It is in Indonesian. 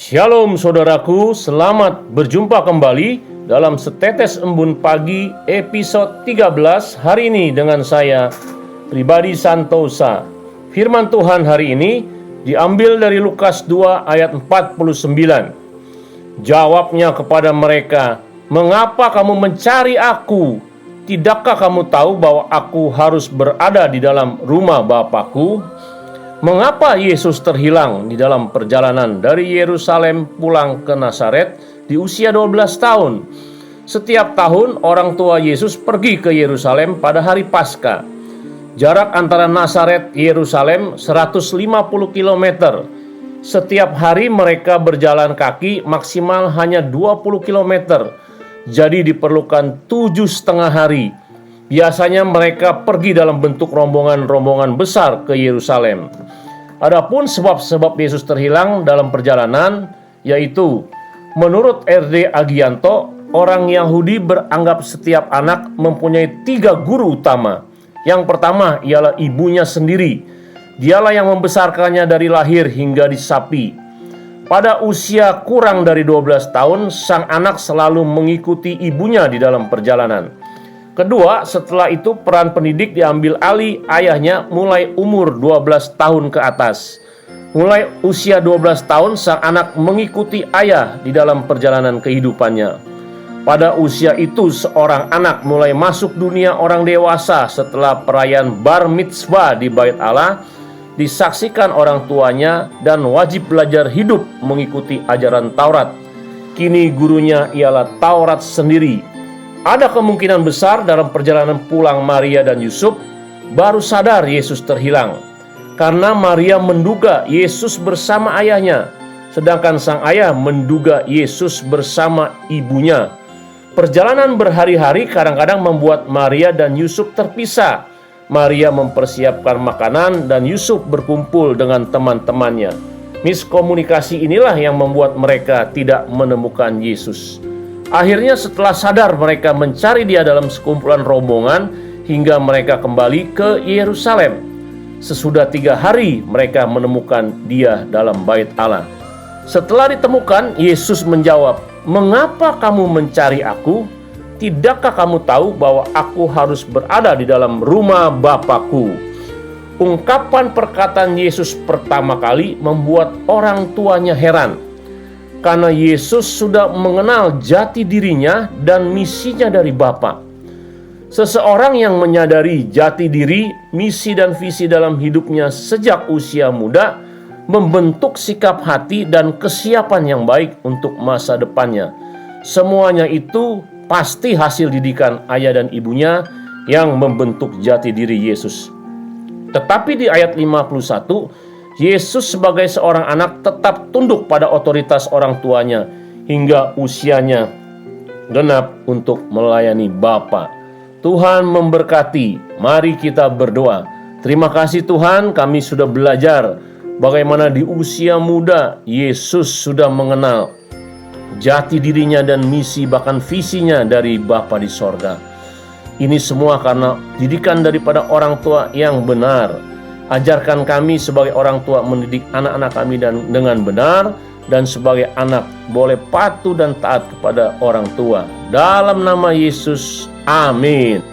Shalom saudaraku, selamat berjumpa kembali dalam Setetes Embun Pagi episode 13 hari ini dengan saya, Pribadi Santosa. Firman Tuhan hari ini diambil dari Lukas 2 ayat 49. Jawabnya kepada mereka, "Mengapa kamu mencari aku? Tidakkah kamu tahu bahwa aku harus berada di dalam rumah Bapakku?" Mengapa Yesus terhilang di dalam perjalanan dari Yerusalem pulang ke Nazaret di usia 12 tahun? Setiap tahun orang tua Yesus pergi ke Yerusalem pada hari Paskah. Jarak antara Nazaret ke Yerusalem 150 km. Setiap hari mereka berjalan kaki maksimal hanya 20 km. Jadi diperlukan 7,5 hari. Biasanya mereka pergi dalam bentuk rombongan-rombongan besar ke Yerusalem. Adapun sebab-sebab Yesus terhilang dalam perjalanan, yaitu menurut R.D. Agianto, orang Yahudi beranggap setiap anak mempunyai 3 guru utama. Yang pertama ialah ibunya sendiri. Dialah yang membesarkannya dari lahir hingga disapi. Pada usia kurang dari 12 tahun, sang anak selalu mengikuti ibunya di dalam perjalanan. Kedua, setelah itu peran pendidik diambil alih ayahnya mulai umur 12 tahun ke atas. Mulai usia 12 tahun sang anak mengikuti ayah di dalam perjalanan kehidupannya. Pada usia itu seorang anak mulai masuk dunia orang dewasa setelah perayaan bar mitzvah di Bait Allah, disaksikan orang tuanya dan wajib belajar hidup mengikuti ajaran Taurat. Kini gurunya ialah Taurat sendiri. Ada kemungkinan besar dalam perjalanan pulang Maria dan Yusuf baru sadar Yesus terhilang, karena Maria menduga Yesus bersama ayahnya, sedangkan sang ayah menduga Yesus bersama ibunya. Perjalanan berhari-hari kadang-kadang membuat Maria dan Yusuf terpisah. Maria mempersiapkan makanan dan Yusuf berkumpul dengan teman-temannya. Miskomunikasi inilah yang membuat mereka tidak menemukan Yesus. Akhirnya setelah sadar mereka mencari dia dalam sekumpulan rombongan hingga mereka kembali ke Yerusalem. Sesudah 3 hari mereka menemukan dia dalam Bait Allah. Setelah ditemukan, Yesus menjawab, "Mengapa kamu mencari aku? Tidakkah kamu tahu bahwa aku harus berada di dalam rumah Bapakku?" Ungkapan perkataan Yesus pertama kali membuat orang tuanya heran, karena Yesus sudah mengenal jati dirinya dan misinya dari Bapa. Seseorang yang menyadari jati diri, misi dan visi dalam hidupnya sejak usia muda membentuk sikap hati dan kesiapan yang baik untuk masa depannya. Semuanya itu pasti hasil didikan ayah dan ibunya yang membentuk jati diri Yesus. Tetapi di ayat 51, Yesus sebagai seorang anak tetap tunduk pada otoritas orang tuanya hingga usianya genap untuk melayani Bapa. Tuhan memberkati. Mari kita berdoa. Terima kasih Tuhan, kami sudah belajar bagaimana di usia muda Yesus sudah mengenal jati dirinya dan misi bahkan visinya dari Bapa di sorga. Ini semua karena didikan daripada orang tua yang benar. Ajarkan kami sebagai orang tua mendidik anak-anak kami dengan benar, dan sebagai anak boleh patuh dan taat kepada orang tua. Dalam nama Yesus, amin.